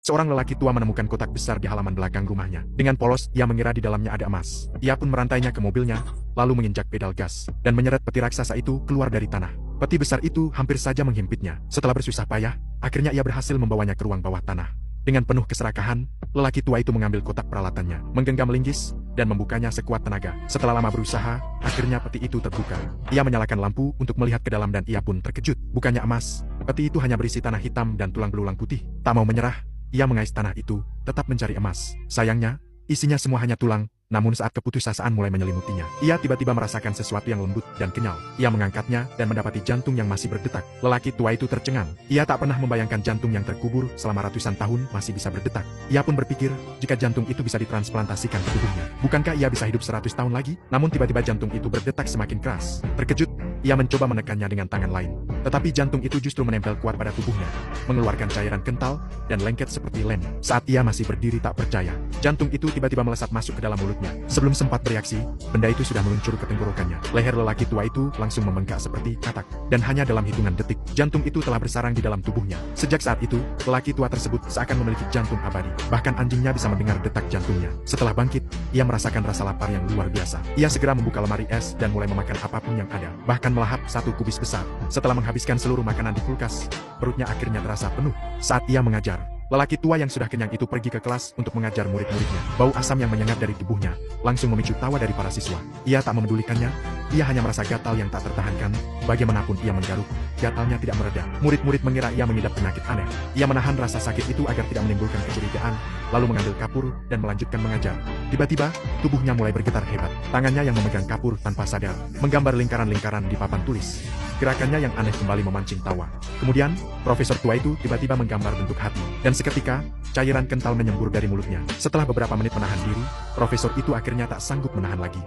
Seorang lelaki tua menemukan kotak besar di halaman belakang rumahnya. Dengan polos, ia mengira di dalamnya ada emas. Ia pun merantainya ke mobilnya, lalu menginjak pedal gas, dan menyeret peti raksasa itu keluar dari tanah. Peti besar itu hampir saja menghimpitnya. Setelah bersusah payah, akhirnya ia berhasil membawanya ke ruang bawah tanah. Dengan penuh keserakahan, lelaki tua itu mengambil kotak peralatannya, menggenggam linggis, dan membukanya sekuat tenaga. Setelah lama berusaha, akhirnya peti itu terbuka. Ia menyalakan lampu untuk melihat ke dalam dan ia pun terkejut. Bukannya emas, peti itu hanya berisi tanah hitam dan tulang belulang putih. Tak mau menyerah, ia mengais tanah itu, tetap mencari emas. Sayangnya, isinya semua hanya tulang. Namun saat keputusasaan mulai menyelimutinya, ia tiba-tiba merasakan sesuatu yang lembut dan kenyal. Ia mengangkatnya dan mendapati jantung yang masih berdetak. Lelaki tua itu tercengang. Ia tak pernah membayangkan jantung yang terkubur selama ratusan tahun masih bisa berdetak. Ia pun berpikir, jika jantung itu bisa ditransplantasikan ke tubuhnya, bukankah ia bisa hidup 100 tahun lagi? Namun tiba-tiba jantung itu berdetak semakin keras. Terkejut, ia mencoba menekannya dengan tangan lain. Tetapi jantung itu justru menempel kuat pada tubuhnya, mengeluarkan cairan kental dan lengket seperti lem. Saat ia masih berdiri tak percaya, jantung itu tiba-tiba melesat masuk ke dalam mulutnya. Sebelum sempat bereaksi, benda itu sudah meluncur ke tenggorokannya. Leher lelaki tua itu langsung membengkak seperti katak, dan hanya dalam hitungan detik, jantung itu telah bersarang di dalam tubuhnya. Sejak saat itu, lelaki tua tersebut seakan memiliki jantung abadi. Bahkan anjingnya bisa mendengar detak jantungnya. Setelah bangkit, ia merasakan rasa lapar yang luar biasa. Ia segera membuka lemari es dan mulai memakan apapun yang ada, bahkan melahap satu kubis besar. Setelah menghabiskan seluruh makanan di kulkas, perutnya akhirnya terasa penuh. Saat ia mengajar, lelaki tua yang sudah kenyang itu pergi ke kelas untuk mengajar murid-muridnya. Bau asam yang menyengat dari tubuhnya langsung memicu tawa dari para siswa. Ia tak memedulikannya, ia hanya merasa gatal yang tak tertahankan. Bagaimanapun ia menggaruk, gatalnya tidak mereda. Murid-murid mengira ia mengidap penyakit aneh. Ia menahan rasa sakit itu agar tidak menimbulkan kecurigaan, lalu mengambil kapur dan melanjutkan mengajar. Tiba-tiba, tubuhnya mulai bergetar hebat. Tangannya yang memegang kapur tanpa sadar menggambar lingkaran-lingkaran di papan tulis. Gerakannya yang aneh kembali memancing tawa. Kemudian, profesor tua itu tiba-tiba menggambar bentuk hati. Dan seketika, cairan kental menyembur dari mulutnya. Setelah beberapa menit menahan diri, profesor itu akhirnya tak sanggup menahan lagi.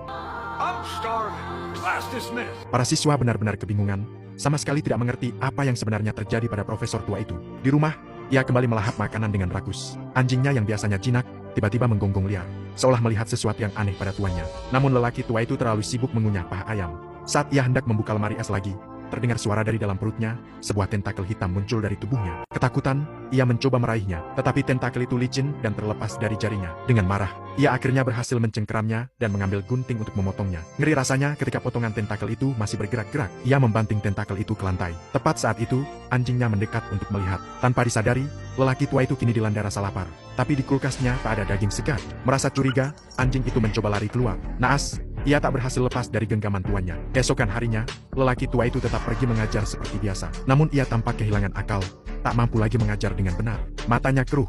Para siswa benar-benar kebingungan, sama sekali tidak mengerti apa yang sebenarnya terjadi pada profesor tua itu. Di rumah, ia kembali melahap makanan dengan rakus. Anjingnya yang biasanya jinak, tiba-tiba menggonggong liar, seolah melihat sesuatu yang aneh pada tuannya. Namun lelaki tua itu terlalu sibuk mengunyah paha ayam. Saat ia hendak membuka lemari es lagi, terdengar suara dari dalam perutnya, sebuah tentakel hitam muncul dari tubuhnya. Ketakutan, ia mencoba meraihnya, tetapi tentakel itu licin dan terlepas dari jarinya. Dengan marah, ia akhirnya berhasil mencengkeramnya dan mengambil gunting untuk memotongnya. Ngeri rasanya ketika potongan tentakel itu masih bergerak-gerak. Ia membanting tentakel itu ke lantai. Tepat saat itu, anjingnya mendekat untuk melihat. Tanpa disadari, lelaki tua itu kini dilanda rasa lapar. Tapi di kulkasnya tak ada daging segar. Merasa curiga, anjing itu mencoba lari keluar. Naas, ia tak berhasil lepas dari genggaman tuannya. Keesokan harinya, lelaki tua itu tetap pergi mengajar seperti biasa. Namun ia tampak kehilangan akal, tak mampu lagi mengajar dengan benar. Matanya keruh.